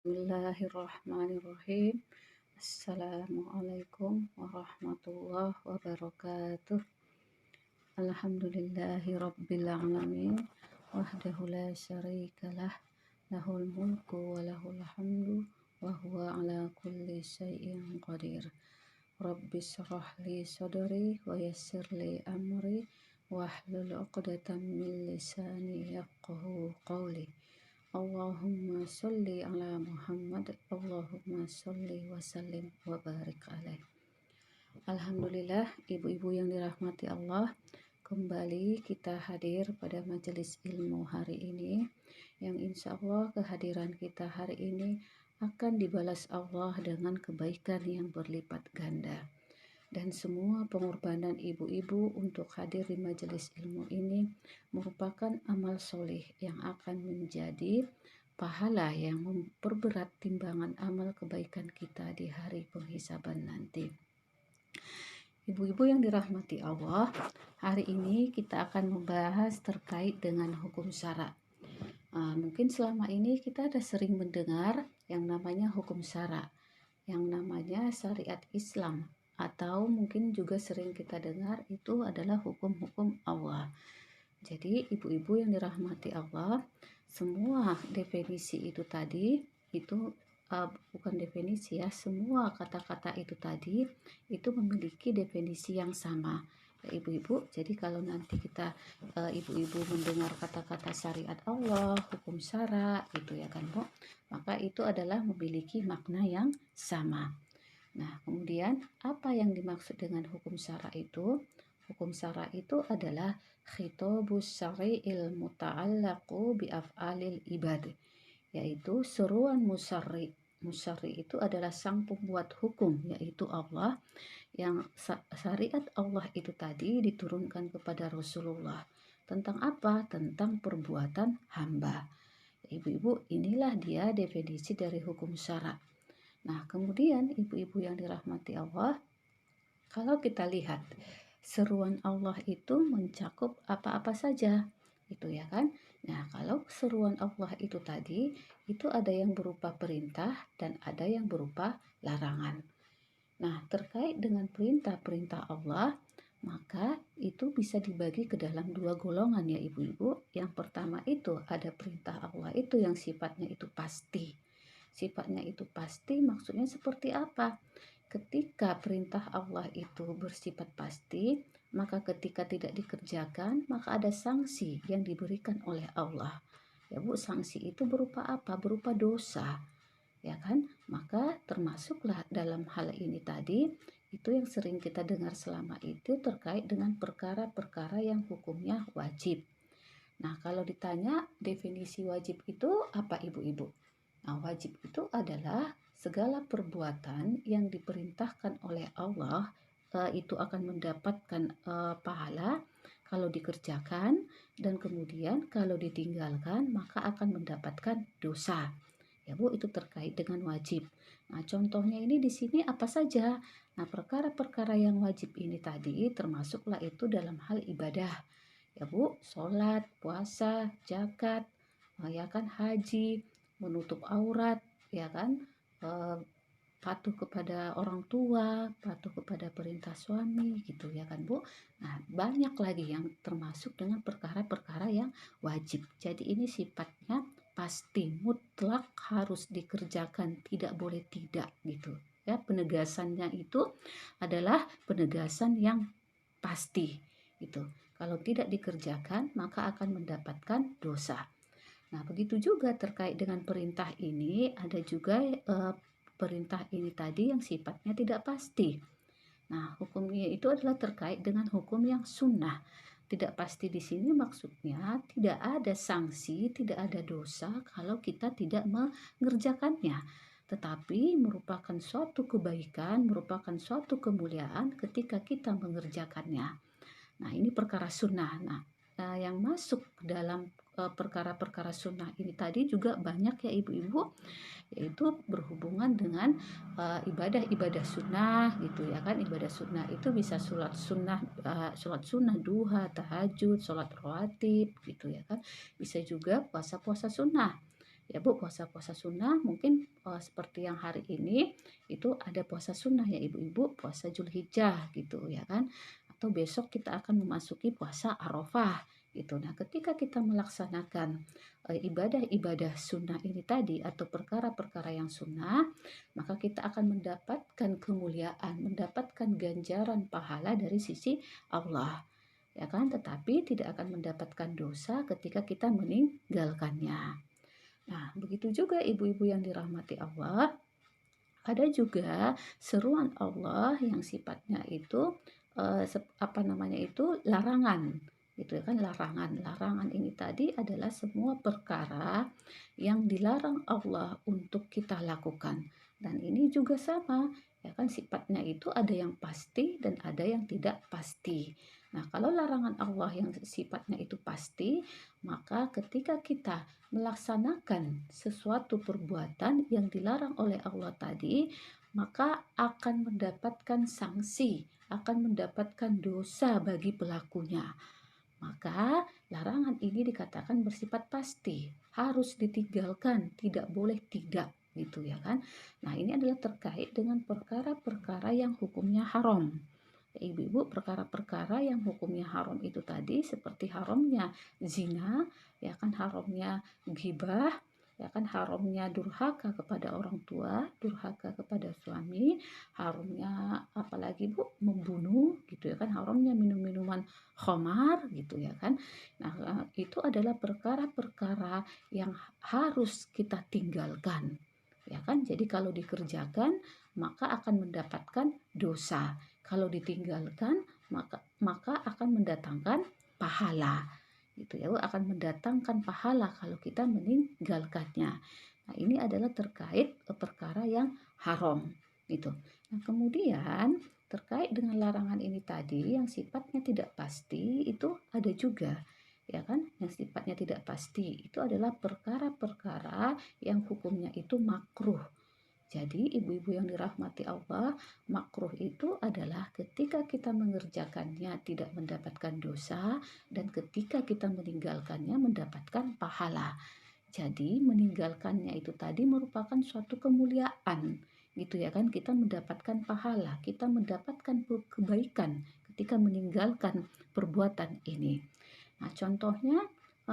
Bismillahirrahmanirrahim. Assalamualaikum warahmatullahi wabarakatuh. Alhamdulillahi rabbil alamin. Wahdahu la syarikalah. Lahul mulku wa lahul hamdu. Wa huwa ala kulli syai'in qadir. Rabbi syrah li sadri wa yassir li amri. Wahlul 'uqdatam min lisani yafqahu qawli. Allahumma sholli ala Muhammad. Allahumma sholli wa sallim wa barik alaih. Alhamdulillah, ibu-ibu yang dirahmati Allah, kembali kita hadir pada majelis ilmu hari ini, yang insya Allah kehadiran kita hari ini akan dibalas Allah dengan kebaikan yang berlipat ganda. Dan semua pengorbanan ibu-ibu untuk hadir di majelis ilmu ini merupakan amal soleh yang akan menjadi pahala yang memperberat timbangan amal kebaikan kita di hari penghisaban nanti. Ibu-ibu yang dirahmati Allah, hari ini kita akan membahas terkait dengan hukum syara. Mungkin selama ini kita ada sering mendengar yang namanya hukum syara, yang namanya syariat Islam, atau mungkin juga sering kita dengar itu adalah hukum-hukum Allah. Jadi ibu-ibu yang dirahmati Allah, semua definisi itu tadi itu bukan definisi ya, semua kata-kata itu tadi itu memiliki definisi yang sama ya ibu-ibu. Jadi kalau nanti kita ibu-ibu mendengar kata-kata syariat Allah, hukum syara gitu ya kan Bu, maka itu adalah memiliki makna yang sama. Nah, kemudian apa yang dimaksud dengan hukum syara itu? Hukum syara itu adalah khitabus syari'il muta'allaqu bi af'alil ibad, yaitu seruan musyarri. Musyarri itu adalah sang pembuat hukum, yaitu Allah, yang syariat Allah itu tadi diturunkan kepada Rasulullah. Tentang apa? Tentang perbuatan hamba. Ibu-ibu, inilah dia definisi dari hukum syara. Nah, kemudian ibu-ibu yang dirahmati Allah, kalau kita lihat seruan Allah itu mencakup apa-apa saja, itu ya kan? Nah, kalau seruan Allah itu tadi, itu ada yang berupa perintah dan ada yang berupa larangan. Nah, terkait dengan perintah-perintah Allah, maka itu bisa dibagi ke dalam dua golongan ya ibu-ibu. Yang pertama itu ada perintah Allah itu yang sifatnya itu pasti. Sifatnya itu pasti maksudnya seperti apa? Ketika perintah Allah itu bersifat pasti, maka ketika tidak dikerjakan, maka ada sanksi yang diberikan oleh Allah. Ya Bu, sanksi itu berupa apa? Berupa dosa. Ya kan? Maka termasuklah dalam hal ini tadi, itu yang sering kita dengar selama itu terkait dengan perkara-perkara yang hukumnya wajib. Nah, kalau ditanya definisi wajib itu apa ibu-ibu? Nah, wajib itu adalah segala perbuatan yang diperintahkan oleh Allah itu akan mendapatkan pahala kalau dikerjakan, dan kemudian kalau ditinggalkan maka akan mendapatkan dosa. Ya Bu, itu terkait dengan wajib. Nah, contohnya ini di sini apa saja? Nah, perkara-perkara yang wajib ini tadi termasuklah itu dalam hal ibadah. Ya Bu, sholat, puasa, zakat, ya kan, haji, menutup aurat, ya kan, patuh kepada orang tua, patuh kepada perintah suami, gitu ya kan Bu. Nah, banyak lagi yang termasuk dengan perkara-perkara yang wajib. Jadi ini sifatnya pasti, mutlak harus dikerjakan, tidak boleh tidak gitu. Ya, penegasannya itu adalah penegasan yang pasti gitu. Kalau tidak dikerjakan maka akan mendapatkan dosa. Nah, begitu juga terkait dengan perintah ini, ada juga perintah ini tadi yang sifatnya tidak pasti. Nah, hukumnya itu adalah terkait dengan hukum yang sunnah. Tidak pasti di sini maksudnya tidak ada sanksi, tidak ada dosa kalau kita tidak mengerjakannya. Tetapi merupakan suatu kebaikan, merupakan suatu kemuliaan ketika kita mengerjakannya. Nah, ini perkara sunnah. Nah, yang masuk dalam perkara-perkara sunnah ini tadi juga banyak ya ibu-ibu, yaitu berhubungan dengan ibadah-ibadah sunnah gitu ya kan. Ibadah sunnah itu bisa sholat sunnah duha, tahajud, sholat rawatib gitu ya kan. Bisa juga puasa-puasa sunnah ya Bu, puasa-puasa sunnah mungkin seperti yang hari ini itu ada puasa sunnah ya ibu-ibu, puasa Zulhijjah gitu ya kan, atau besok kita akan memasuki puasa Arafah gitu. Nah, ketika kita melaksanakan ibadah-ibadah sunnah ini tadi atau perkara-perkara yang sunnah, maka kita akan mendapatkan kemuliaan, mendapatkan ganjaran pahala dari sisi Allah ya kan, tetapi tidak akan mendapatkan dosa ketika kita meninggalkannya. Nah, begitu juga ibu-ibu yang dirahmati Allah, ada juga seruan Allah yang sifatnya itu larangan. Gitu ya kan, larangan. Larangan ini tadi adalah semua perkara yang dilarang Allah untuk kita lakukan. Dan ini juga sama, ya kan, sifatnya itu ada yang pasti dan ada yang tidak pasti. Nah, kalau larangan Allah yang sifatnya itu pasti, maka ketika kita melaksanakan sesuatu perbuatan yang dilarang oleh Allah tadi, maka akan mendapatkan sanksi, akan mendapatkan dosa bagi pelakunya. Maka larangan ini dikatakan bersifat pasti, harus ditinggalkan, tidak boleh tidak gitu ya kan. Nah, ini adalah terkait dengan perkara-perkara yang hukumnya haram. Ibu-ibu, perkara-perkara yang hukumnya haram itu tadi seperti haramnya zina, ya kan, haramnya ghibah, ya kan, haramnya durhaka kepada orang tua, durhaka kepada suami, haramnya apalagi Bu, membunuh gitu ya kan, haramnya minum-minuman khamar gitu ya kan. Nah, itu adalah perkara-perkara yang harus kita tinggalkan. Ya kan? Jadi kalau dikerjakan maka akan mendapatkan dosa. Kalau ditinggalkan maka akan mendatangkan pahala. Itu ya, akan mendatangkan pahala kalau kita meninggalkannya. Nah, ini adalah terkait perkara yang haram gitu. Nah, kemudian terkait dengan larangan ini tadi yang sifatnya tidak pasti itu ada juga ya kan, yang sifatnya tidak pasti itu adalah perkara-perkara yang hukumnya itu makruh. Jadi ibu-ibu yang dirahmati Allah, makruh itu adalah ketika kita mengerjakannya tidak mendapatkan dosa dan ketika kita meninggalkannya mendapatkan pahala. Jadi meninggalkannya itu tadi merupakan suatu kemuliaan gitu ya kan, kita mendapatkan pahala, kita mendapatkan kebaikan ketika meninggalkan perbuatan ini. Nah, contohnya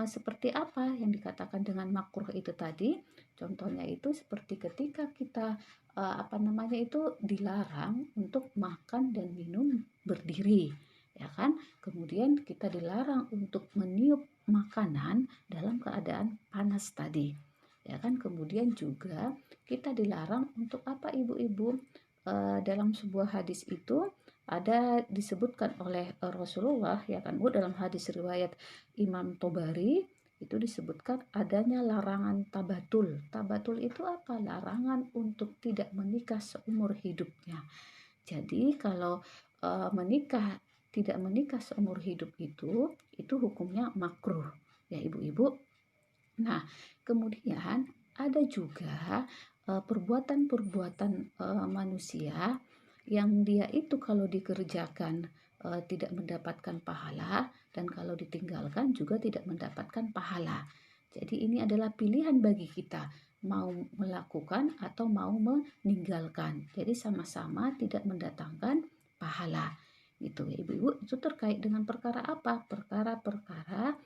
seperti apa yang dikatakan dengan makruh itu tadi? Contohnya itu seperti ketika kita dilarang untuk makan dan minum berdiri, ya kan? Kemudian kita dilarang untuk meniup makanan dalam keadaan panas tadi, ya kan? Kemudian juga kita dilarang untuk apa ibu-ibu? Dalam sebuah hadis itu ada disebutkan oleh Rasulullah ya kan Bu, dalam hadis riwayat Imam Tobari itu disebutkan adanya larangan tabatul. Tabatul itu apa? Larangan untuk tidak menikah seumur hidupnya. Jadi kalau tidak menikah seumur hidup itu hukumnya makruh ya ibu-ibu. Nah, kemudian ada juga perbuatan-perbuatan manusia yang dia itu kalau dikerjakan tidak mendapatkan pahala dan kalau ditinggalkan juga tidak mendapatkan pahala. Jadi ini adalah pilihan bagi kita mau melakukan atau mau meninggalkan. Jadi sama-sama tidak mendatangkan pahala. Gitu ya Ibu-ibu, itu terkait dengan perkara apa? Perkara-perkara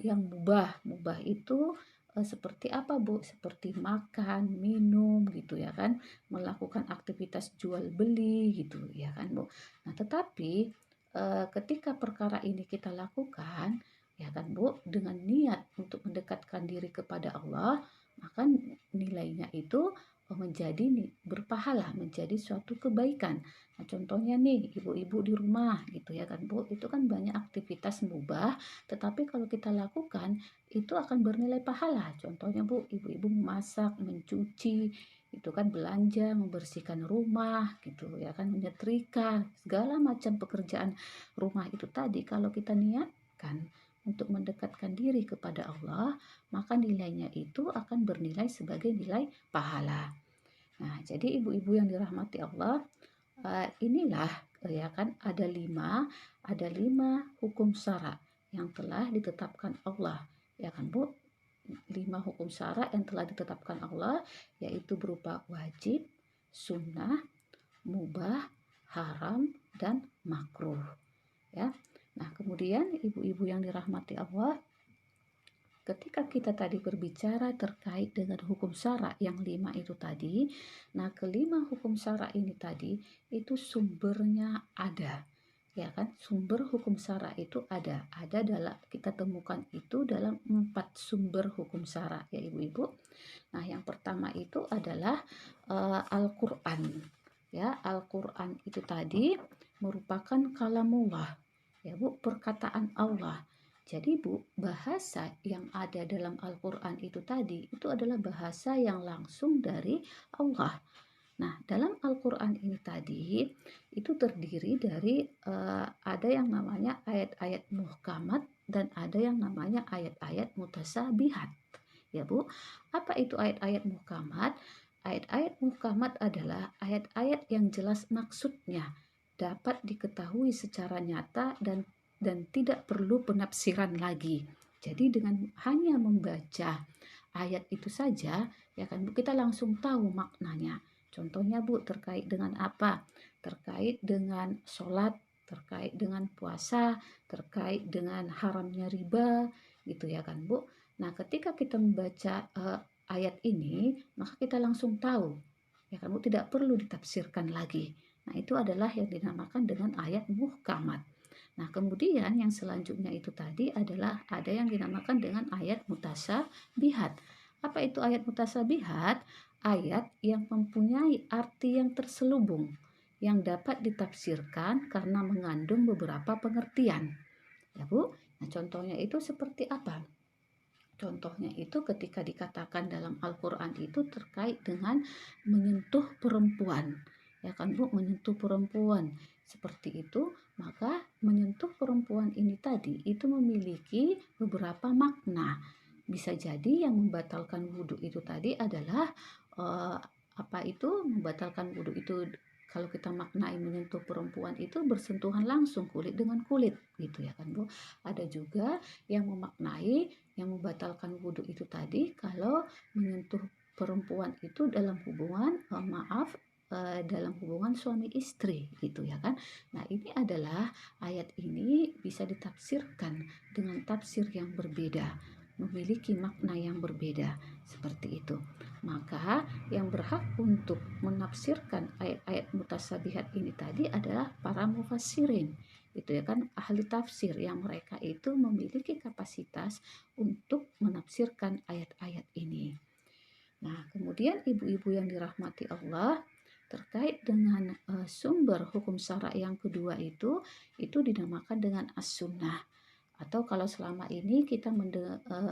yang mubah. Mubah itu seperti apa Bu? Seperti makan, minum gitu ya kan, melakukan aktivitas jual beli gitu ya kan Bu. Nah, tetapi ketika perkara ini kita lakukan ya kan Bu, dengan niat untuk mendekatkan diri kepada Allah, maka nilainya itu menjadi berpahala, menjadi suatu kebaikan. Nah, contohnya nih ibu-ibu di rumah gitu ya kan Bu, itu kan banyak aktivitas mubah tetapi kalau kita lakukan itu akan bernilai pahala. Contohnya Bu, ibu-ibu memasak, mencuci, itu kan belanja, membersihkan rumah gitu ya kan, menyetrika, segala macam pekerjaan rumah itu tadi kalau kita niatkan untuk mendekatkan diri kepada Allah, maka nilainya itu akan bernilai sebagai nilai pahala. Nah, jadi ibu-ibu yang dirahmati Allah, inilah ya kan ada lima hukum syara yang telah ditetapkan Allah ya kan Bu. 5 hukum syara yang telah ditetapkan Allah, yaitu berupa wajib, sunnah, mubah, haram, dan makruh. Ya. Nah, kemudian ibu-ibu yang dirahmati Allah, ketika kita tadi berbicara terkait dengan hukum syara yang 5 itu tadi, nah kelima hukum syara ini tadi itu sumbernya ada, ya kan? Sumber hukum syara itu ada dalam kita temukan itu dalam 4 sumber hukum syara ya ibu-ibu. Nah yang pertama itu adalah Al-Quran, ya. Al-Quran itu tadi merupakan kalamullah, ya Bu, perkataan Allah. Jadi Bu, bahasa yang ada dalam Al-Quran itu tadi, itu adalah bahasa yang langsung dari Allah. Nah, dalam Al-Quran ini tadi, itu terdiri dari ada yang namanya ayat-ayat muhkamat dan ada yang namanya ayat-ayat mutasabihat. Ya Bu, apa itu ayat-ayat muhkamat? Ayat-ayat muhkamat adalah ayat-ayat yang jelas maksudnya, dapat diketahui secara nyata dan tidak perlu penafsiran lagi. Jadi dengan hanya membaca ayat itu saja, ya kan Bu, kita langsung tahu maknanya. Contohnya Bu, terkait dengan apa? Terkait dengan sholat, terkait dengan puasa, terkait dengan haramnya riba, gitu ya kan Bu. Nah, ketika kita membaca ayat ini, maka kita langsung tahu, ya kan Bu, tidak perlu ditafsirkan lagi. Nah, itu adalah yang dinamakan dengan ayat muhkamat. Nah, kemudian yang selanjutnya itu tadi adalah ada yang dinamakan dengan ayat mutasabihat. Apa itu ayat mutasabihat? Ayat yang mempunyai arti yang terselubung, yang dapat ditafsirkan karena mengandung beberapa pengertian. Ya, Bu. Nah, contohnya itu seperti apa? Contohnya itu ketika dikatakan dalam Al-Quran itu terkait dengan menyentuh perempuan. Ya kan Bu, menyentuh perempuan. Seperti itu, maka menyentuh perempuan ini tadi itu memiliki beberapa makna. Bisa jadi yang membatalkan wudhu itu tadi adalah apa itu membatalkan wudhu itu, kalau kita maknai menyentuh perempuan itu bersentuhan langsung kulit dengan kulit gitu ya kan Bu. Ada juga yang memaknai yang membatalkan wudhu itu tadi kalau menyentuh perempuan itu dalam hubungan dalam hubungan suami istri gitu ya kan. Nah ini adalah ayat ini bisa ditafsirkan dengan tafsir yang berbeda, memiliki makna yang berbeda seperti itu. Maka yang berhak untuk menafsirkan ayat-ayat mutasabihat ini tadi adalah para mufassirin, itu ya kan, ahli tafsir yang mereka itu memiliki kapasitas untuk menafsirkan ayat-ayat ini. Nah, kemudian ibu-ibu yang dirahmati Allah, terkait dengan sumber hukum syara yang kedua itu dinamakan dengan as-sunnah, atau kalau selama ini kita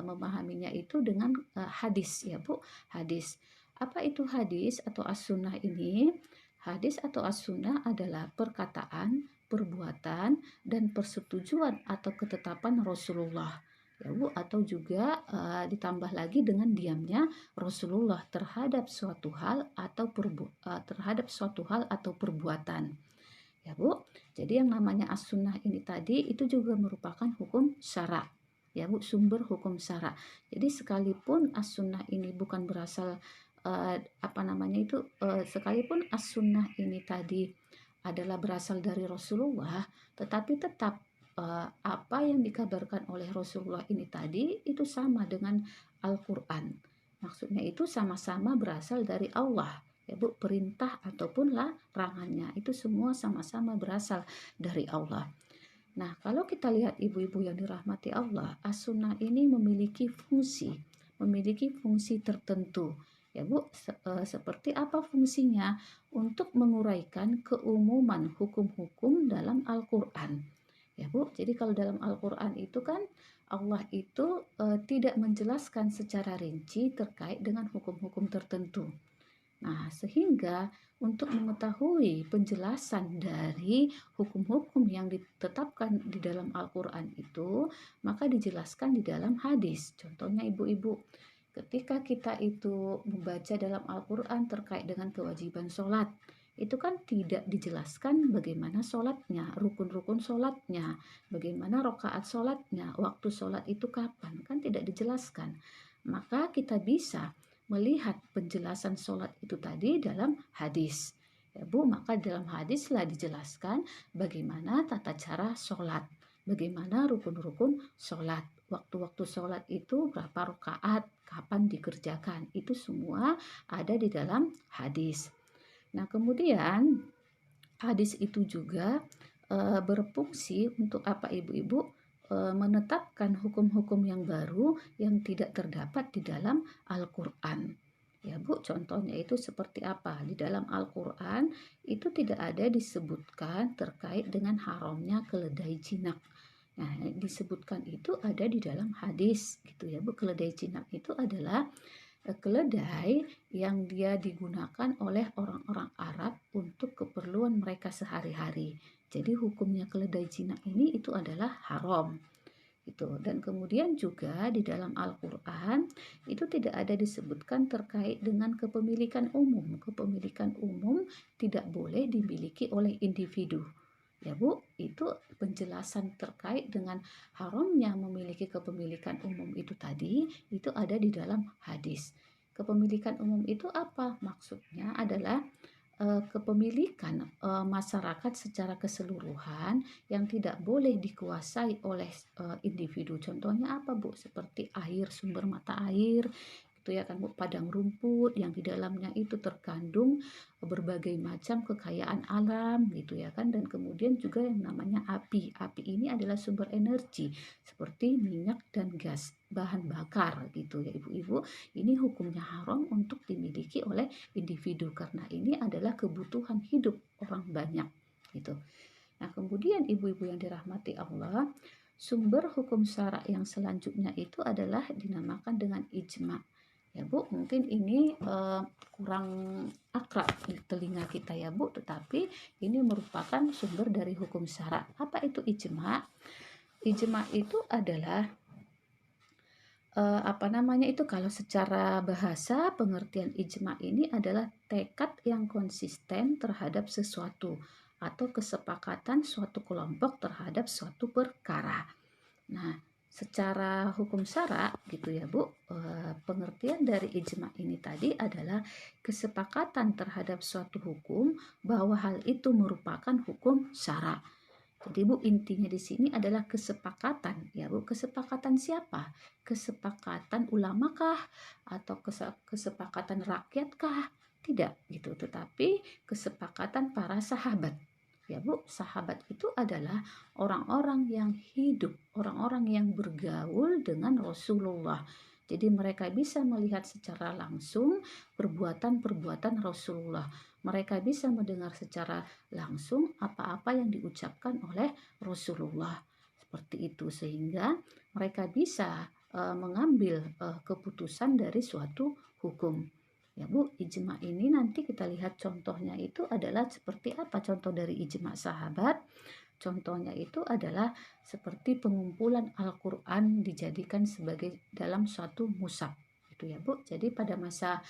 memahaminya itu dengan hadis ya Bu, hadis. Apa itu hadis atau as-sunnah ini? Hadis atau as-sunnah adalah perkataan, perbuatan, dan persetujuan atau ketetapan Rasulullah ya Bu, atau juga ditambah lagi dengan diamnya Rasulullah terhadap suatu hal atau perbuatan ya Bu. Jadi yang namanya as-sunnah ini tadi itu juga merupakan hukum syara ya Bu, sumber hukum syara. Jadi sekalipun as-sunnah ini bukan berasal sekalipun as-sunnah ini tadi adalah berasal dari Rasulullah, tetapi tetap apa yang dikabarkan oleh Rasulullah ini tadi itu sama dengan Al-Quran. Maksudnya itu sama-sama berasal dari Allah ya Bu, perintah ataupun larangannya itu semua sama-sama berasal dari Allah. Nah, kalau kita lihat ibu-ibu yang dirahmati Allah, as-sunnah ini memiliki fungsi tertentu ya Bu. Seperti apa fungsinya? Untuk menguraikan keumuman hukum-hukum dalam Al-Quran ya Bu. Jadi kalau dalam Al-Quran itu kan Allah itu tidak menjelaskan secara rinci terkait dengan hukum-hukum tertentu. Nah, sehingga untuk mengetahui penjelasan dari hukum-hukum yang ditetapkan di dalam Al-Quran itu, maka dijelaskan di dalam hadis. Contohnya ibu-ibu, ketika kita itu membaca dalam Al-Quran terkait dengan kewajiban sholat, itu kan tidak dijelaskan bagaimana sholatnya, rukun-rukun sholatnya, bagaimana rokaat sholatnya, waktu sholat itu kapan, kan tidak dijelaskan. maka kita bisa melihat penjelasan sholat itu tadi dalam hadis. Ya Bu, maka dalam hadislah dijelaskan bagaimana tata cara sholat, bagaimana rukun-rukun sholat, waktu-waktu sholat itu berapa rakaat, kapan dikerjakan, itu semua ada di dalam hadis. Nah, kemudian hadis itu juga berfungsi untuk apa ibu-ibu? Menetapkan hukum-hukum yang baru yang tidak terdapat di dalam Al-Quran. Ya Bu, contohnya itu seperti apa? Di dalam Al-Quran itu tidak ada disebutkan terkait dengan haramnya keledai jinak. Nah, disebutkan itu ada di dalam hadis gitu ya Bu. Keledai jinak itu adalah keledai yang dia digunakan oleh orang-orang Arab untuk keperluan mereka sehari-hari. Jadi hukumnya keledai jinak ini itu adalah haram. Itu. Dan kemudian juga di dalam Al-Quran itu tidak ada disebutkan terkait dengan kepemilikan umum. Kepemilikan umum tidak boleh dimiliki oleh individu. Ya Bu, itu penjelasan terkait dengan haramnya memiliki kepemilikan umum itu tadi, itu ada di dalam hadis. Kepemilikan umum itu apa? Maksudnya adalah kepemilikan masyarakat secara keseluruhan yang tidak boleh dikuasai oleh individu. Contohnya apa Bu? Seperti air, sumber mata air, itu ya kan Bu, padang rumput yang di dalamnya itu terkandung berbagai macam kekayaan alam gitu ya kan, dan kemudian juga yang namanya api. Api ini adalah sumber energi seperti minyak dan gas, bahan bakar gitu ya ibu-ibu. Ini hukumnya haram untuk dimiliki oleh individu karena ini adalah kebutuhan hidup orang banyak gitu. Nah, kemudian ibu-ibu yang dirahmati Allah, sumber hukum syara yang selanjutnya itu adalah dinamakan dengan ijma. Ya Bu, mungkin ini kurang akrab di telinga kita ya Bu, tetapi ini merupakan sumber dari hukum syara. Apa itu ijma? Ijma itu adalah itu kalau secara bahasa pengertian ijma ini adalah tekad yang konsisten terhadap sesuatu atau kesepakatan suatu kelompok terhadap suatu perkara. Nah, secara hukum syara gitu ya Bu, pengertian dari ijma ini tadi adalah kesepakatan terhadap suatu hukum bahwa hal itu merupakan hukum syara. Jadi Bu, intinya di sini adalah kesepakatan ya Bu. Kesepakatan siapa? Kesepakatan ulama kah atau kesepakatan rakyat kah? Tidak gitu, tetapi kesepakatan para sahabat. Ya Bu, sahabat itu adalah orang-orang yang hidup, orang-orang yang bergaul dengan Rasulullah. Jadi mereka bisa melihat secara langsung perbuatan-perbuatan Rasulullah. Mereka bisa mendengar secara langsung apa-apa yang diucapkan oleh Rasulullah. Seperti itu sehingga mereka bisa mengambil keputusan dari suatu hukum. Ya Bu, ijma ini nanti kita lihat contohnya itu adalah seperti apa contoh dari ijma sahabat. Contohnya itu adalah seperti pengumpulan Al-Quran dijadikan sebagai dalam suatu mushaf. Itu ya Bu. Jadi pada masa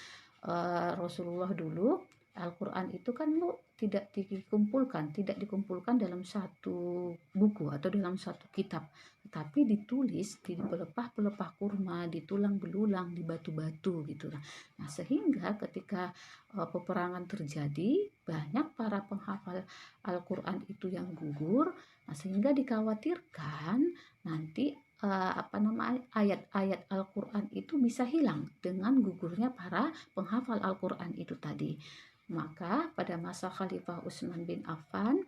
Rasulullah dulu Al-Quran itu kan Bu tidak dikumpulkan dalam satu buku atau dalam satu kitab, tetapi ditulis di pelepah-pelepah kurma, di tulang belulang, di batu-batu gitu. Nah, sehingga ketika peperangan terjadi, banyak para penghafal Al-Quran itu yang gugur, nah, sehingga dikhawatirkan nanti ayat-ayat Al-Quran itu bisa hilang dengan gugurnya para penghafal Al-Quran itu tadi. Maka pada masa Khalifah Utsman bin Affan,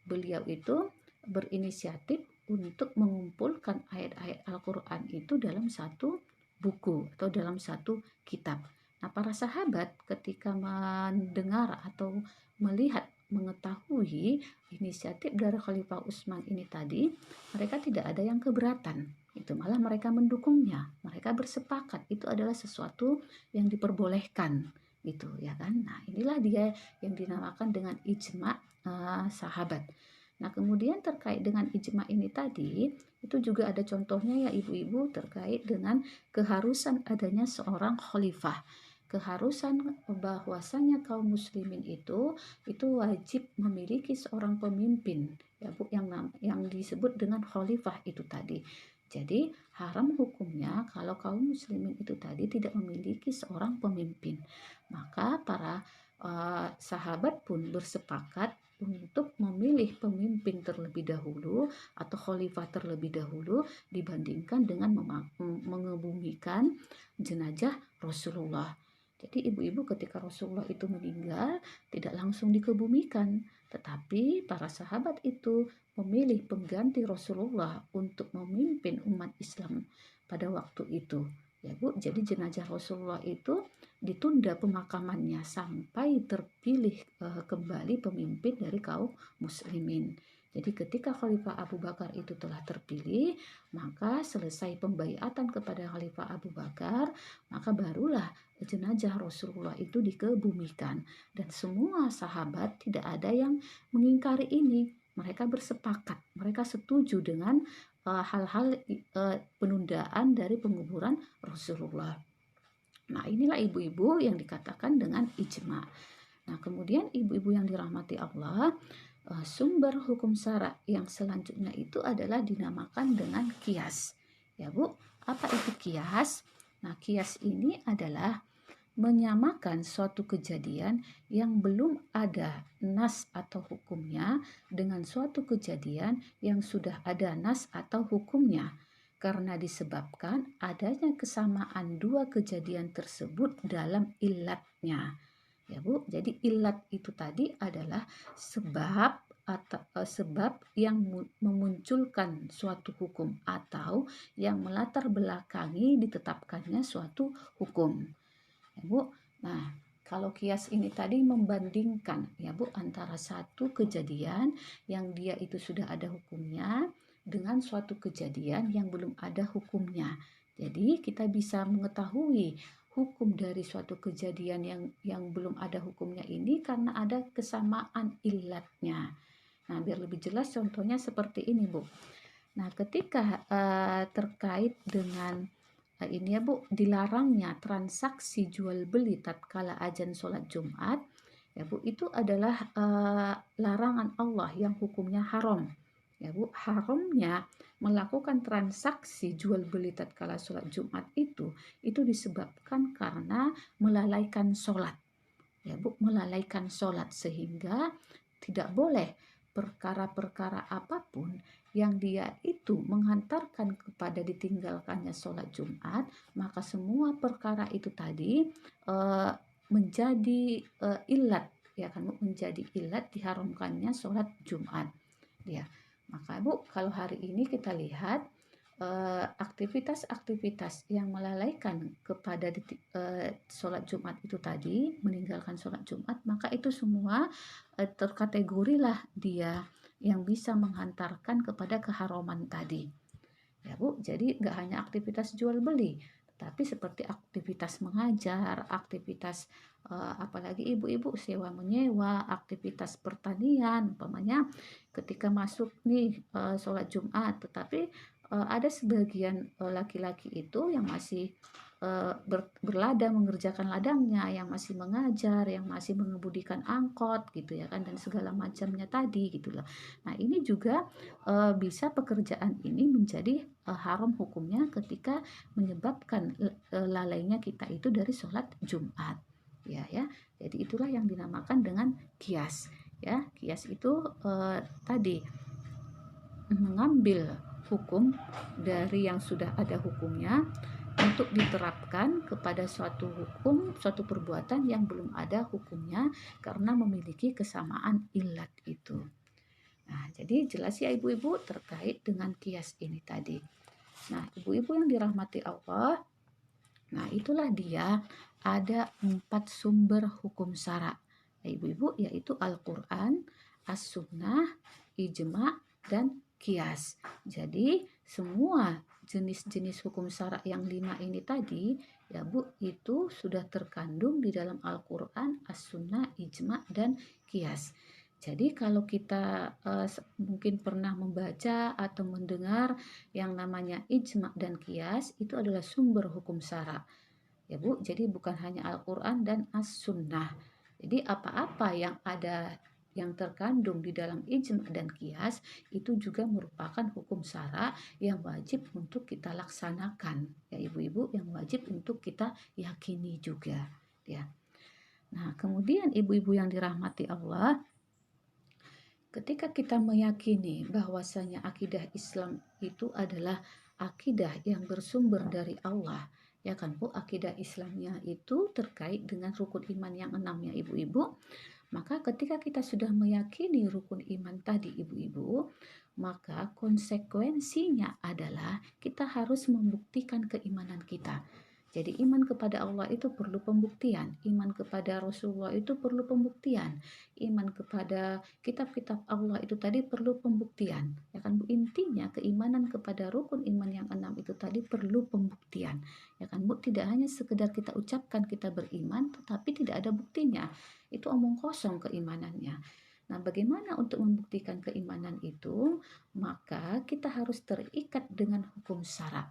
beliau itu berinisiatif untuk mengumpulkan ayat-ayat Al-Quran itu dalam satu buku atau dalam satu kitab. Nah, para sahabat ketika mendengar atau melihat mengetahui inisiatif dari Khalifah Utsman ini tadi, mereka tidak ada yang keberatan. Itu malah mereka mendukungnya. Mereka bersepakat itu adalah sesuatu yang diperbolehkan gitu ya kan. Nah, inilah dia yang dinamakan dengan ijma sahabat. Nah, kemudian terkait dengan ijma ini tadi, itu juga ada contohnya ya ibu-ibu terkait dengan keharusan adanya seorang khalifah. Keharusan bahwasanya kaum muslimin itu wajib memiliki seorang pemimpin ya Bu, yang disebut dengan khalifah itu tadi. Jadi haram hukumnya kalau kaum muslimin itu tadi tidak memiliki seorang pemimpin. Maka para sahabat pun bersepakat untuk memilih pemimpin terlebih dahulu atau khalifah terlebih dahulu dibandingkan dengan mengebumikan jenazah Rasulullah. Jadi ibu-ibu ketika Rasulullah itu meninggal tidak langsung dikebumikan, tetapi para sahabat itu memilih pengganti Rasulullah untuk memimpin umat Islam pada waktu itu. Ya Bu, jadi jenazah Rasulullah itu ditunda pemakamannya sampai terpilih kembali pemimpin dari kaum muslimin. Jadi ketika Khalifah Abu Bakar itu telah terpilih, maka selesai pembaiatan kepada Khalifah Abu Bakar, maka barulah jenazah Rasulullah itu dikebumikan. Dan semua sahabat tidak ada yang mengingkari ini. Mereka bersepakat, mereka setuju dengan hal-hal penundaan dari penguburan Rasulullah. Nah, inilah ibu-ibu yang dikatakan dengan ijma. Nah, kemudian ibu-ibu yang dirahmati Allah, sumber hukum syara yang selanjutnya itu adalah dinamakan dengan kias. Ya Bu, apa itu kias? Nah, kias ini adalah menyamakan suatu kejadian yang belum ada nas atau hukumnya dengan suatu kejadian yang sudah ada nas atau hukumnya, karena disebabkan adanya kesamaan dua kejadian tersebut dalam ilatnya. Ya Bu, jadi ilat itu tadi adalah sebab atau sebab yang memunculkan suatu hukum atau yang melatar belakangi ditetapkannya suatu hukum. Ya Bu, nah kalau kias ini tadi membandingkan ya Bu antara satu kejadian yang dia itu sudah ada hukumnya dengan suatu kejadian yang belum ada hukumnya. Jadi kita bisa mengetahui hukum dari suatu kejadian yang belum ada hukumnya ini karena ada kesamaan ilatnya. Nah, biar lebih jelas contohnya seperti ini, Bu. Nah, ketika terkait dengan ini ya Bu, dilarangnya transaksi jual beli tatkala azan sholat Jumat, ya Bu, itu adalah larangan Allah yang hukumnya haram. Ya Bu, haramnya melakukan transaksi jual beli tatkala sholat Jumat itu disebabkan karena melalaikan sholat. Ya Bu, melalaikan sholat sehingga tidak boleh perkara-perkara apapun yang dia itu menghantarkan kepada ditinggalkannya sholat Jumat, maka semua perkara itu tadi menjadi ilat, ya kan, menjadi ilat diharamkannya sholat Jumat. Ya, maka Bu, kalau hari ini kita lihat aktivitas-aktivitas yang melalaikan kepada sholat Jumat itu tadi, meninggalkan sholat Jumat, maka itu semua terkategorilah dia yang bisa menghantarkan kepada keharaman tadi. Ya Bu, jadi nggak hanya aktivitas jual beli, tapi seperti aktivitas mengajar, aktivitas apalagi ibu-ibu sewa menyewa, aktivitas pertanian, umpamanya ketika masuk nih sholat Jumat, tetapi ada sebagian laki-laki itu yang masih berladang, mengerjakan ladangnya, yang masih mengajar, yang masih mengemudikan angkot gitu ya kan, dan segala macamnya tadi gitu loh. Nah, ini juga bisa pekerjaan ini menjadi haram hukumnya ketika menyebabkan lalainya kita itu dari sholat Jumat. Ya. Jadi itulah yang dinamakan dengan kias. Ya, kias itu tadi mengambil hukum dari yang sudah ada hukumnya untuk diterapkan kepada suatu hukum, suatu perbuatan yang belum ada hukumnya karena memiliki kesamaan ilat itu. Nah, jadi jelas ya ibu-ibu terkait dengan kias ini tadi. Nah, ibu-ibu yang dirahmati Allah, nah itulah dia ada 4 sumber hukum syara. Nah, ibu-ibu, yaitu Al-Quran, As-Sunnah, Ijma, dan Qiyas. Jadi semua jenis-jenis hukum syara yang 5 ini tadi ya Bu, itu sudah terkandung di dalam Al-Quran, As-Sunnah, Ijma, dan Qiyas. Jadi kalau kita mungkin pernah membaca atau mendengar yang namanya ijma dan qiyas, itu adalah sumber hukum syara. Ya Bu, jadi bukan hanya Al-Quran dan As-Sunnah. Jadi apa-apa yang ada yang terkandung di dalam ijma dan qiyas itu juga merupakan hukum syara yang wajib untuk kita laksanakan, ya ibu-ibu, yang wajib untuk kita yakini juga, ya. Nah, kemudian ibu-ibu yang dirahmati Allah, ketika kita meyakini bahwasanya akidah Islam itu adalah akidah yang bersumber dari Allah, ya kan Bu, akidah Islamnya itu terkait dengan rukun iman yang 6 ya ibu-ibu. Maka ketika kita sudah meyakini rukun iman tadi ibu-ibu, maka konsekuensinya adalah kita harus membuktikan keimanan kita. Jadi iman kepada Allah itu perlu pembuktian, iman kepada Rasulullah itu perlu pembuktian, iman kepada kitab-kitab Allah itu tadi perlu pembuktian. Ya kan Bu, intinya keimanan kepada rukun iman yang 6 itu tadi perlu pembuktian. Ya kan Bu, tidak hanya sekedar kita ucapkan kita beriman tetapi tidak ada buktinya. Itu omong kosong keimanannya. Nah, bagaimana untuk membuktikan keimanan itu? Maka kita harus terikat dengan hukum syara.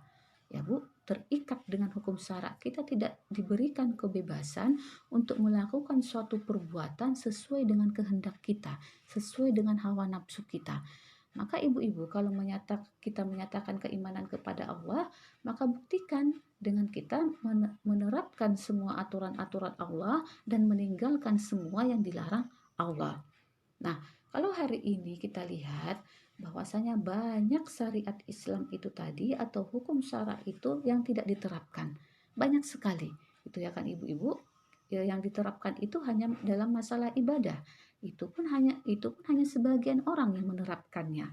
Ya Bu, terikat dengan hukum syara. Kita tidak diberikan kebebasan untuk melakukan suatu perbuatan sesuai dengan kehendak kita, sesuai dengan hawa nafsu kita. Maka ibu-ibu kalau kita menyatakan keimanan kepada Allah, maka buktikan dengan kita menerapkan semua aturan-aturan Allah dan meninggalkan semua yang dilarang Allah. Nah, kalau hari ini kita lihat bahwasanya banyak syariat Islam itu tadi atau hukum syara itu yang tidak diterapkan. Banyak sekali. Itu ya kan ibu-ibu, ya, yang diterapkan itu hanya dalam masalah ibadah. Itu pun hanya sebagian orang yang menerapkannya.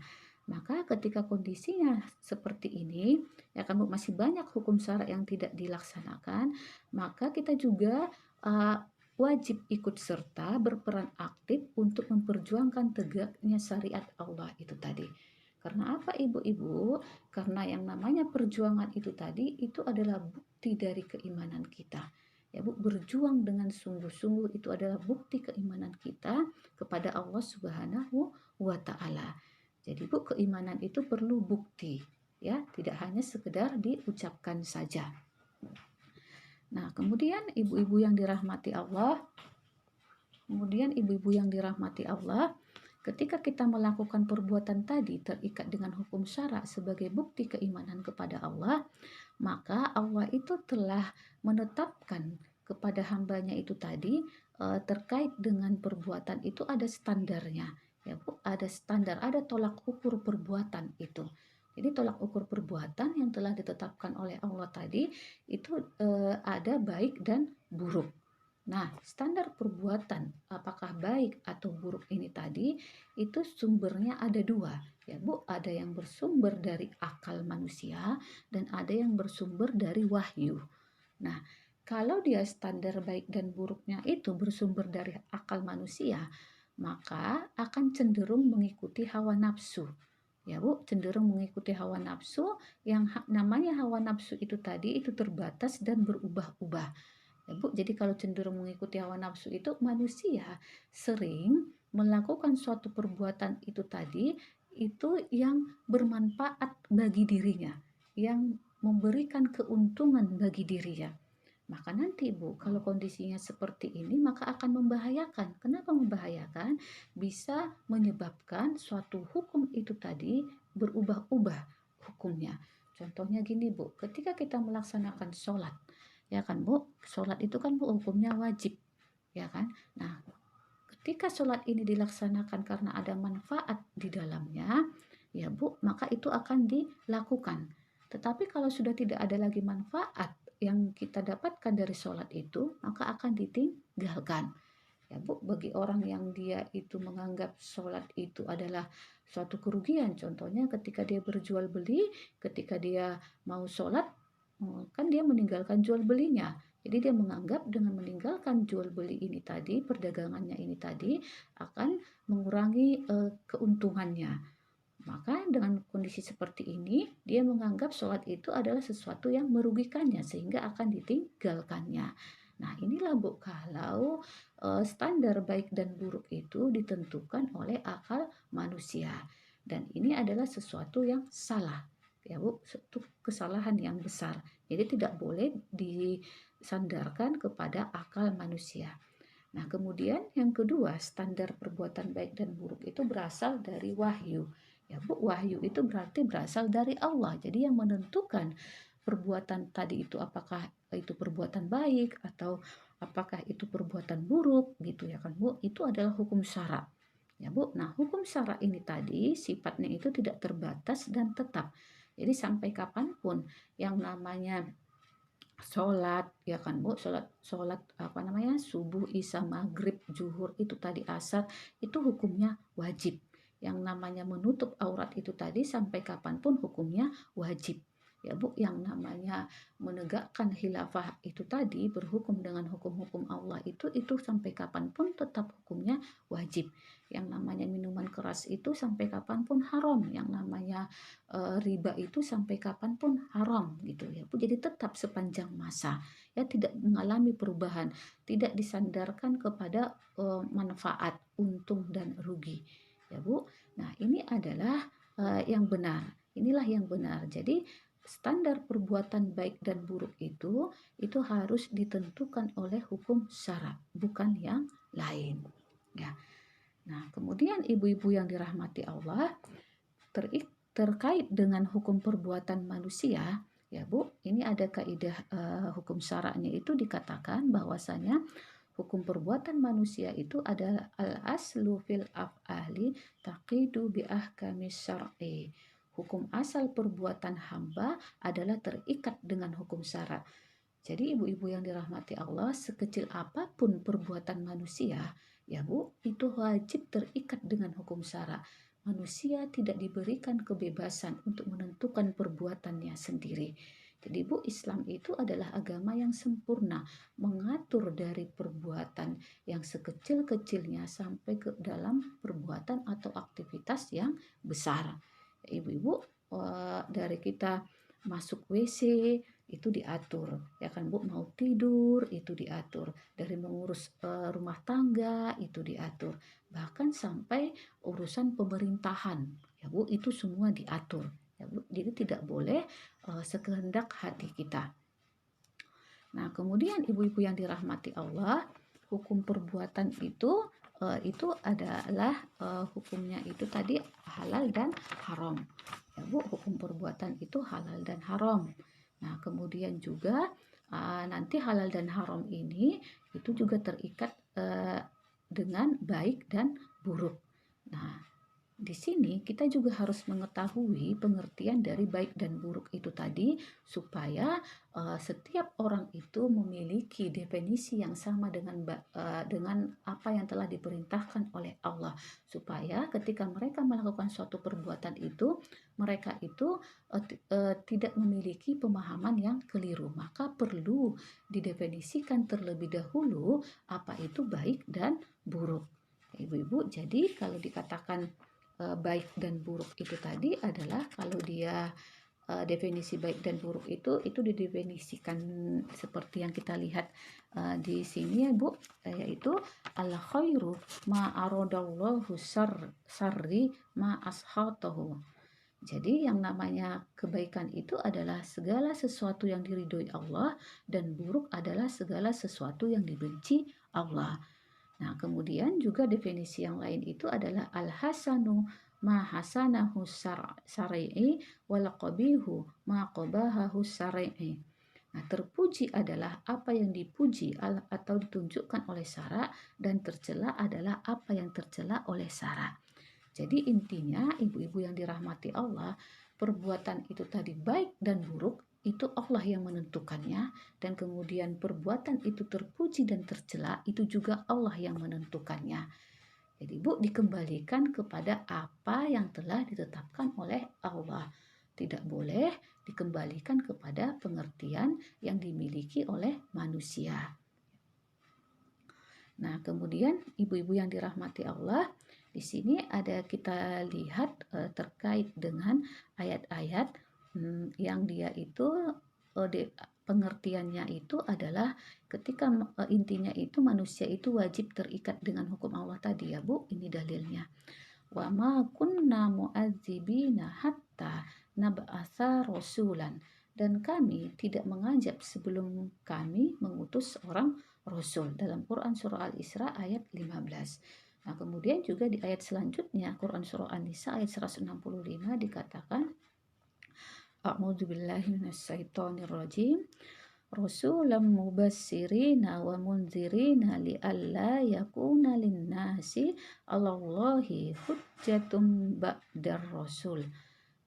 Maka ketika kondisinya seperti ini, ya kan Bu, masih banyak hukum syara yang tidak dilaksanakan, maka kita juga wajib ikut serta berperan aktif untuk memperjuangkan tegaknya syariat Allah itu tadi. Karena apa ibu-ibu? Karena yang namanya perjuangan itu tadi itu adalah bukti dari keimanan kita. Ya Bu, berjuang dengan sungguh-sungguh itu adalah bukti keimanan kita kepada Allah Subhanahu wa taala. Jadi Bu, keimanan itu perlu bukti, ya, tidak hanya sekedar diucapkan saja. Nah, kemudian ibu-ibu yang dirahmati Allah, ketika kita melakukan perbuatan tadi terikat dengan hukum syara sebagai bukti keimanan kepada Allah, maka Allah itu telah menetapkan kepada hambanya itu tadi terkait dengan perbuatan itu ada standarnya. Ya Bu, ada standar, ada tolak ukur perbuatan itu. Jadi tolak ukur perbuatan yang telah ditetapkan oleh Allah tadi itu ada baik dan buruk. Nah, standar perbuatan apakah baik atau buruk ini tadi itu sumbernya ada dua. Ya Bu, ada yang bersumber dari akal manusia dan ada yang bersumber dari wahyu. Nah, kalau dia standar baik dan buruknya itu bersumber dari akal manusia, maka akan cenderung mengikuti hawa nafsu. Ya Bu, cenderung mengikuti hawa nafsu, yang namanya hawa nafsu itu tadi itu terbatas dan berubah-ubah. Ya Bu, jadi kalau cenderung mengikuti hawa nafsu itu manusia sering melakukan suatu perbuatan itu tadi itu yang bermanfaat bagi dirinya, yang memberikan keuntungan bagi dirinya. Maka nanti Bu, kalau kondisinya seperti ini maka akan membahayakan. Kenapa membahayakan? Bisa menyebabkan suatu hukum itu tadi berubah-ubah hukumnya. Contohnya gini Bu, ketika kita melaksanakan sholat, ya kan Bu, sholat itu kan Bu hukumnya wajib, ya kan? Nah, ketika sholat ini dilaksanakan karena ada manfaat di dalamnya, ya Bu, maka itu akan dilakukan. Tetapi kalau sudah tidak ada lagi manfaat yang kita dapatkan dari sholat itu, maka akan ditinggalkan. Ya Bu, bagi orang yang dia itu menganggap sholat itu adalah suatu kerugian, contohnya ketika dia berjual beli, ketika dia mau sholat, kan dia meninggalkan jual belinya. Jadi dia menganggap dengan meninggalkan jual beli ini tadi, perdagangannya ini tadi akan mengurangi keuntungannya. Maka dengan kondisi seperti ini, dia menganggap sholat itu adalah sesuatu yang merugikannya sehingga akan ditinggalkannya. Nah, inilah Bu, kalau standar baik dan buruk itu ditentukan oleh akal manusia. Dan ini adalah sesuatu yang salah. Ya Bu, suatu kesalahan yang besar. Jadi tidak boleh disandarkan kepada akal manusia. Nah, kemudian yang kedua, standar perbuatan baik dan buruk itu berasal dari wahyu. Ya, Bu, wahyu itu berarti berasal dari Allah. Jadi yang menentukan perbuatan tadi itu apakah itu perbuatan baik atau apakah itu perbuatan buruk gitu ya kan, Bu. Itu adalah hukum syara. Ya, Bu. Nah, hukum syara ini tadi sifatnya itu tidak terbatas dan tetap. Jadi sampai kapanpun yang namanya sholat ya kan, Bu, sholat apa namanya, subuh, isya, maghrib, zuhur itu tadi, asar, itu hukumnya wajib. Yang namanya menutup aurat itu tadi sampai kapanpun hukumnya wajib ya, Bu. Yang namanya menegakkan khilafah itu tadi, berhukum dengan hukum-hukum Allah itu sampai kapanpun tetap hukumnya wajib. Yang namanya minuman keras itu sampai kapanpun haram. Yang namanya riba itu sampai kapanpun haram gitu ya, Bu. Jadi tetap sepanjang masa ya, tidak mengalami perubahan, tidak disandarkan kepada manfaat, untung dan rugi ya, Bu. Nah, ini adalah yang benar. Inilah yang benar. Jadi standar perbuatan baik dan buruk itu harus ditentukan oleh hukum syara, bukan yang lain ya. Nah, kemudian ibu-ibu yang dirahmati Allah, terkait dengan hukum perbuatan manusia ya, Bu, ini ada kaidah hukum syara'nya itu dikatakan bahwasanya hukum perbuatan manusia itu adalah al-aslu fil af'ali taqidu bi ahkamis syar'i. Hukum asal perbuatan hamba adalah terikat dengan hukum syara'. Jadi ibu-ibu yang dirahmati Allah, sekecil apapun perbuatan manusia, ya, Bu, itu wajib terikat dengan hukum syara'. Manusia tidak diberikan kebebasan untuk menentukan perbuatannya sendiri. Jadi, Bu, Islam itu adalah agama yang sempurna, mengatur dari perbuatan yang sekecil-kecilnya sampai ke dalam perbuatan atau aktivitas yang besar. Ibu-ibu, dari kita masuk WC itu diatur ya kan, Bu, mau tidur itu diatur, dari mengurus rumah tangga itu diatur, bahkan sampai urusan pemerintahan ya, Bu, itu semua diatur ya, Bu. Jadi tidak boleh sekehendak hati kita. Nah, kemudian ibu-ibu yang dirahmati Allah, hukum perbuatan itu adalah hukumnya itu tadi halal dan haram ya, Bu. Hukum perbuatan itu halal dan haram. Nah, kemudian juga nanti halal dan haram ini itu juga terikat dengan baik dan buruk. Nah, di sini kita juga harus mengetahui pengertian dari baik dan buruk itu tadi, supaya setiap orang itu memiliki definisi yang sama dengan apa yang telah diperintahkan oleh Allah, supaya ketika mereka melakukan suatu perbuatan itu, mereka itu tidak memiliki pemahaman yang keliru. Maka perlu didefinisikan terlebih dahulu apa itu baik dan buruk. Ibu-ibu, jadi kalau dikatakan baik dan buruk itu tadi adalah, kalau dia definisi baik dan buruk itu didefinisikan seperti yang kita lihat di sini ya, Bu, yaitu al khairu ma aradallahu sarri ma ashatahu. Jadi yang namanya kebaikan itu adalah segala sesuatu yang diridhoi Allah, dan buruk adalah segala sesuatu yang dibenci Allah. Nah, kemudian juga definisi yang lain itu adalah al-hasanu ma hasanahu syar'i wal qabihu ma qabahahu syar'i. Nah, terpuji adalah apa yang dipuji atau ditunjukkan oleh syara', dan tercela adalah apa yang tercela oleh syara'. Jadi intinya ibu-ibu yang dirahmati Allah, perbuatan itu tadi baik dan buruk itu Allah yang menentukannya, dan kemudian perbuatan itu terpuji dan tercela itu juga Allah yang menentukannya. Jadi, Bu, dikembalikan kepada apa yang telah ditetapkan oleh Allah. Tidak boleh dikembalikan kepada pengertian yang dimiliki oleh manusia. Nah, kemudian ibu-ibu yang dirahmati Allah, di sini ada kita lihat terkait dengan ayat-ayat yang dia itu pengertiannya itu adalah ketika intinya itu manusia itu wajib terikat dengan hukum Allah tadi ya, Bu. Ini dalilnya. Wa ma kunna mu'adzibina hatta nab'atsa rasulan. Dan kami tidak mengajab sebelum kami mengutus seorang Rasul dalam Quran surah Al-Isra ayat 15. Nah, kemudian juga di ayat selanjutnya Quran surah An-Nisa ayat 165 dikatakan A'udzubillahi minasyaitonirrajim. Rasulam mubassirina wa munzirina li'alla yakuna linnasi 'alallahi hujjatum ba'dar rasul.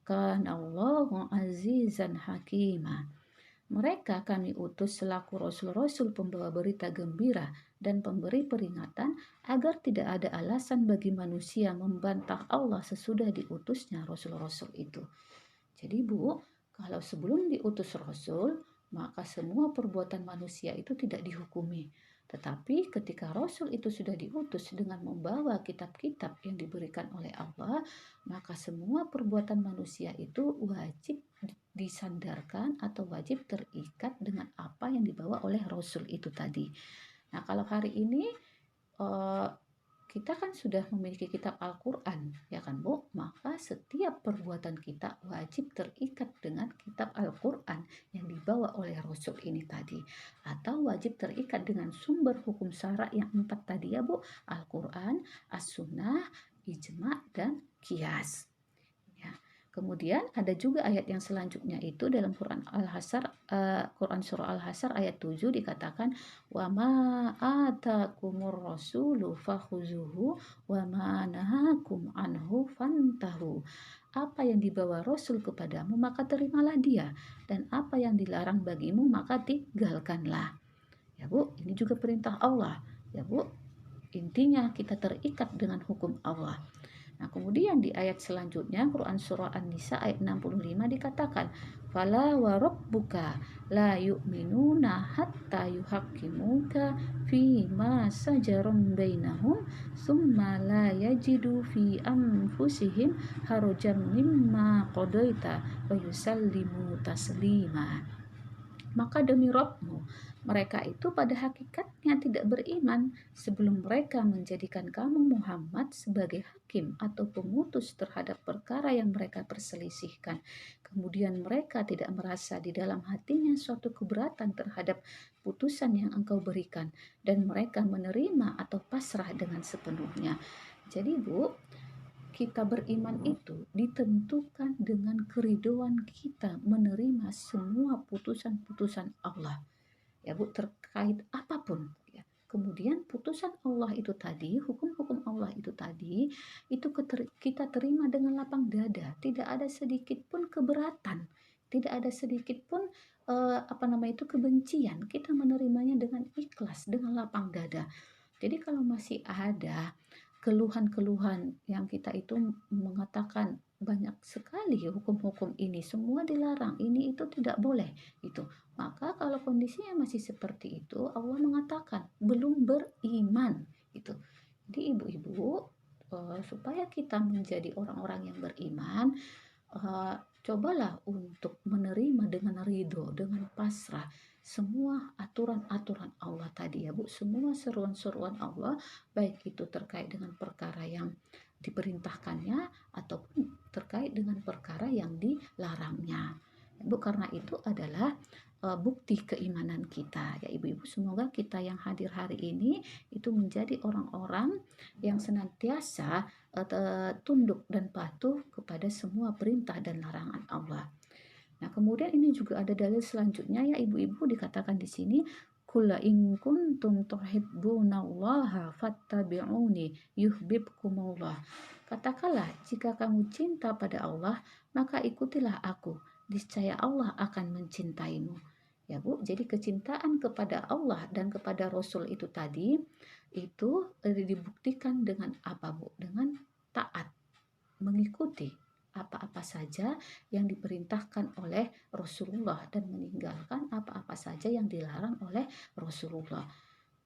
Kanallahu azizan hakima. Mereka kami utus selaku rasul-rasul pembawa berita gembira dan pemberi peringatan agar tidak ada alasan bagi manusia membantah Allah sesudah diutusnya rasul-rasul itu. Jadi Bu, kalau sebelum diutus rasul, maka semua perbuatan manusia itu tidak dihukumi. Tetapi ketika rasul itu sudah diutus dengan membawa kitab-kitab yang diberikan oleh Allah, maka semua perbuatan manusia itu wajib disandarkan atau wajib terikat dengan apa yang dibawa oleh rasul itu tadi. Nah, kalau hari ini kita kan sudah memiliki kitab Al-Quran, ya kan Bu? Maka setiap perbuatan kita wajib terikat dengan kitab Al-Quran yang dibawa oleh Rasul ini tadi. Atau wajib terikat dengan sumber hukum syara yang 4 tadi ya Bu. Al-Quran, As-Sunnah, Ijma' dan Qiyas. Ya. Kemudian ada juga ayat yang selanjutnya itu dalam Quran Quran surah Al-Hasyr ayat 7 dikatakan wa ma atakumur rasulu fakhuzuhu wa ma nahakum anhu fantahu. Apa yang dibawa Rasul kepadamu maka terimalah dia, dan apa yang dilarang bagimu maka tinggalkanlah. Ya Bu, ini juga perintah Allah. Ya Bu, intinya kita terikat dengan hukum Allah. Nah, kemudian di ayat selanjutnya Quran surah An-Nisa ayat 65 dikatakan fala wa rabbuka la yu'minuna hatta yuhaqqimuka fi ma sajarum bainahum summa la yajidu fi anfusihim harajan mimma qadaita wa yusallimu taslima. Maka demi Rabbmu, mereka itu pada hakikatnya tidak beriman sebelum mereka menjadikan kamu Muhammad sebagai hakim atau pemutus terhadap perkara yang mereka perselisihkan. Kemudian mereka tidak merasa di dalam hatinya suatu keberatan terhadap putusan yang engkau berikan, dan mereka menerima atau pasrah dengan sepenuhnya. Jadi Bu, kita beriman itu ditentukan dengan keriduan kita menerima semua putusan-putusan Allah. Ya Bu, terkait apapun. Ya. Kemudian putusan Allah itu tadi, hukum-hukum Allah itu tadi, itu kita terima dengan lapang dada. Tidak ada sedikit pun keberatan. Tidak ada sedikit pun kebencian. Kita menerimanya dengan ikhlas, dengan lapang dada. Jadi kalau masih ada keluhan-keluhan yang kita itu mengatakan banyak sekali hukum-hukum ini semua dilarang, ini itu tidak boleh itu, maka kalau kondisinya masih seperti itu Allah mengatakan belum beriman itu. Jadi ibu-ibu, supaya kita menjadi orang-orang yang beriman, cobalah untuk menerima dengan ridho, dengan pasrah semua aturan-aturan Allah tadi ya Bu, semua seruan-seruan Allah, baik itu terkait dengan perkara yang diperintahkannya ataupun terkait dengan perkara yang dilarangnya. Bu, karena itu adalah bukti keimanan kita ya ibu-ibu. Semoga kita yang hadir hari ini itu menjadi orang-orang yang senantiasa tunduk dan patuh kepada semua perintah dan larangan Allah. Nah, kemudian ini juga ada dalil selanjutnya ya ibu-ibu, dikatakan di sini Qul in kuntum tuhibbunallaha fattabi'uni yuhibbukumullah. Katakanlah, jika kamu cinta pada Allah, maka ikutilah aku, niscaya Allah akan mencintaimu. Ya Bu, jadi kecintaan kepada Allah dan kepada Rasul itu tadi itu dibuktikan dengan apa Bu? Dengan taat, mengikuti apa-apa saja yang diperintahkan oleh Rasulullah dan meninggalkan apa-apa saja yang dilarang oleh Rasulullah.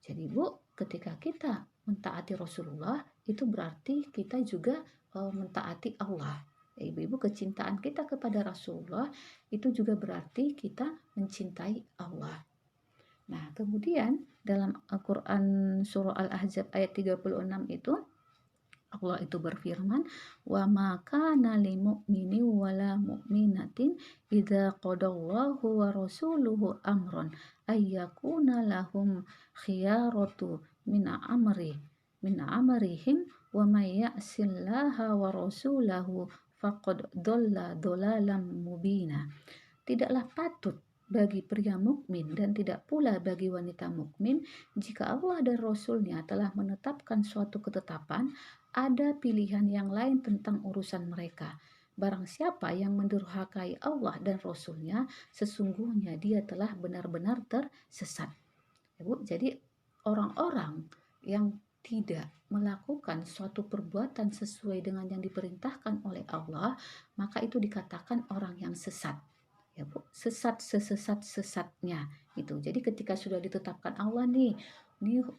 Jadi Bu, ketika kita mentaati Rasulullah, itu berarti kita juga mentaati Allah. Ya, ibu-ibu, kecintaan kita kepada Rasulullah itu juga berarti kita mencintai Allah. Nah, kemudian dalam Al-Quran surah Al-Ahzab ayat 36 itu Allah itu berfirman, "Wa ma kana lil mu'mini wala mu'minatin idza qadallahu wa rasuluhu amran ayyakuna lahum khiyaratu min amri min amrihim wa may ya'sillaha wa rasulahu faqad dhalla dhalalan mubina." Tidaklah patut bagi pria mukmin dan tidak pula bagi wanita mukmin jika Allah dan Rasul-Nya telah menetapkan suatu ketetapan, ada pilihan yang lain tentang urusan mereka. Barang siapa yang mendurhakai Allah dan Rasul-Nya, sesungguhnya dia telah benar-benar tersesat. Ya, Bu, jadi orang-orang yang tidak melakukan suatu perbuatan sesuai dengan yang diperintahkan oleh Allah, maka itu dikatakan orang yang sesat. Ya Bu, sesat sesat-sesatnya gitu. Jadi ketika sudah ditetapkan Allah nih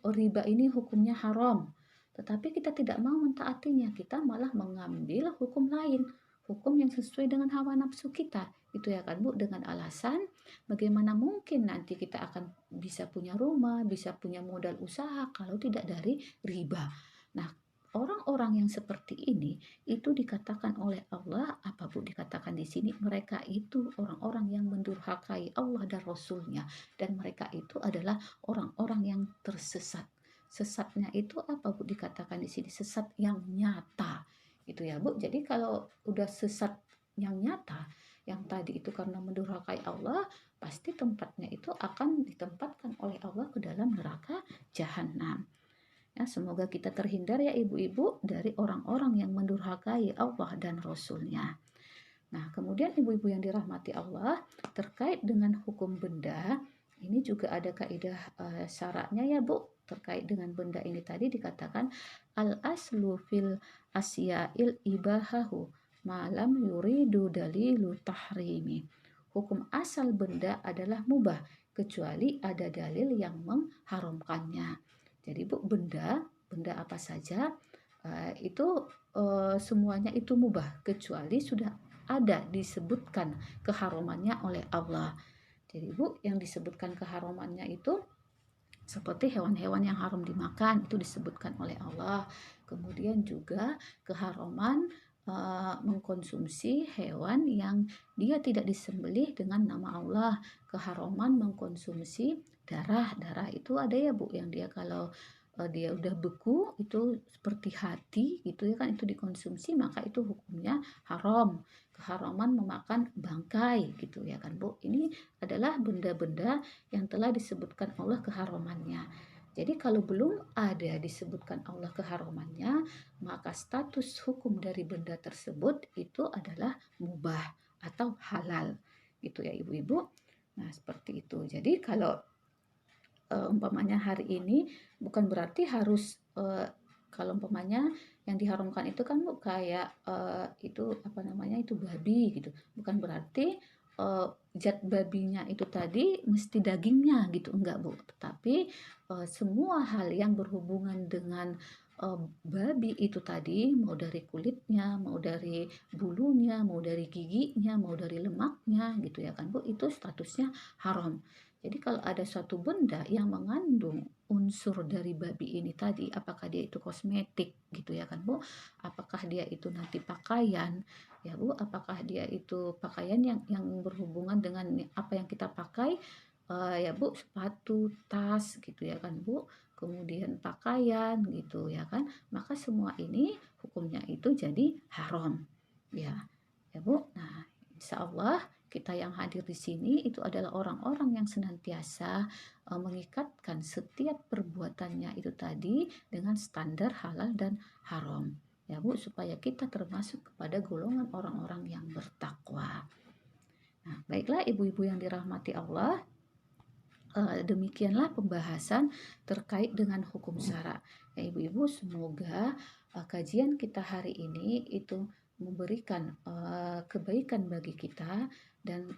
riba ini hukumnya haram, tetapi kita tidak mau mentaatinya, kita malah mengambil hukum lain, hukum yang sesuai dengan hawa nafsu kita. Itu ya kan Bu, dengan alasan bagaimana mungkin nanti kita akan bisa punya rumah, bisa punya modal usaha kalau tidak dari riba. Nah, orang-orang yang seperti ini itu dikatakan oleh Allah, apa Bu dikatakan di sini, mereka itu orang-orang yang mendurhakai Allah dan Rasul-Nya, dan mereka itu adalah orang-orang yang tersesat. Sesatnya itu apa Bu dikatakan di sini? Sesat yang nyata. Itu ya Bu. Jadi kalau udah sesat yang nyata, yang tadi itu karena mendurhakai Allah, pasti tempatnya itu akan ditempatkan oleh Allah ke dalam neraka jahanam. Ya, semoga kita terhindar ya ibu-ibu dari orang-orang yang mendurhakai Allah dan Rasul-Nya. Nah, kemudian ibu-ibu yang dirahmati Allah, terkait dengan hukum benda, ini juga ada kaidah syaratnya ya Bu. Terkait dengan benda ini tadi dikatakan al-aslu fil asya'il ibahahu malam yuridu dalilu tahrimi. Hukum asal benda adalah mubah kecuali ada dalil yang mengharamkannya. Jadi Bu, benda apa saja itu semuanya itu mubah kecuali sudah ada disebutkan keharamannya oleh Allah. Jadi Bu, yang disebutkan keharamannya itu seperti hewan-hewan yang haram dimakan itu disebutkan oleh Allah. Kemudian juga keharaman mengkonsumsi hewan yang dia tidak disembelih dengan nama Allah. Keharaman mengkonsumsi darah itu ada ya Bu, yang dia kalau dia udah beku itu seperti hati gitu ya kan, itu dikonsumsi maka itu hukumnya haram. Keharaman memakan bangkai gitu ya kan Bu. Ini adalah benda-benda yang telah disebutkan Allah keharamannya. Jadi kalau belum ada disebutkan Allah keharamannya, maka status hukum dari benda tersebut itu adalah mubah atau halal. Gitu ya ibu-ibu. Nah, seperti itu. Jadi kalau umpamanya hari ini bukan berarti harus kalau umpamanya yang diharamkan itu kan Bu kayak itu apa namanya itu babi gitu. Bukan berarti zat babinya itu tadi mesti dagingnya gitu, enggak Bu. Tetapi semua hal yang berhubungan dengan babi itu tadi, mau dari kulitnya, mau dari bulunya, mau dari giginya, mau dari lemaknya gitu ya kan Bu, itu statusnya haram. Jadi kalau ada suatu benda yang mengandung unsur dari babi ini tadi, apakah dia itu kosmetik gitu ya kan Bu, apakah dia itu nanti pakaian ya Bu, apakah dia itu pakaian yang berhubungan dengan apa yang kita pakai ya Bu, sepatu, tas gitu ya kan Bu, kemudian pakaian gitu ya kan, maka semua ini hukumnya itu jadi haram ya Bu. Nah, insya Allah kita yang hadir di sini itu adalah orang-orang yang senantiasa mengikatkan setiap perbuatannya itu tadi dengan standar halal dan haram ya Bu, supaya kita termasuk kepada golongan orang-orang yang bertakwa. Nah, baiklah ibu-ibu yang dirahmati Allah, demikianlah pembahasan terkait dengan hukum syara. Ya ibu-ibu, semoga kajian kita hari ini itu memberikan kebaikan bagi kita dan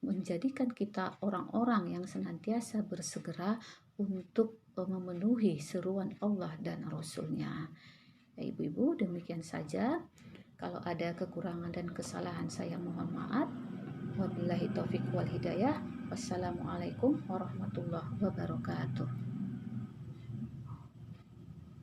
menjadikan kita orang-orang yang senantiasa bersegera untuk memenuhi seruan Allah dan Rasul-Nya. Ya ibu-ibu, demikian saja. Kalau ada kekurangan dan kesalahan saya mohon maaf. Wabillahi taufiq wal hidayah. Wassalamualaikum warahmatullahi wabarakatuh.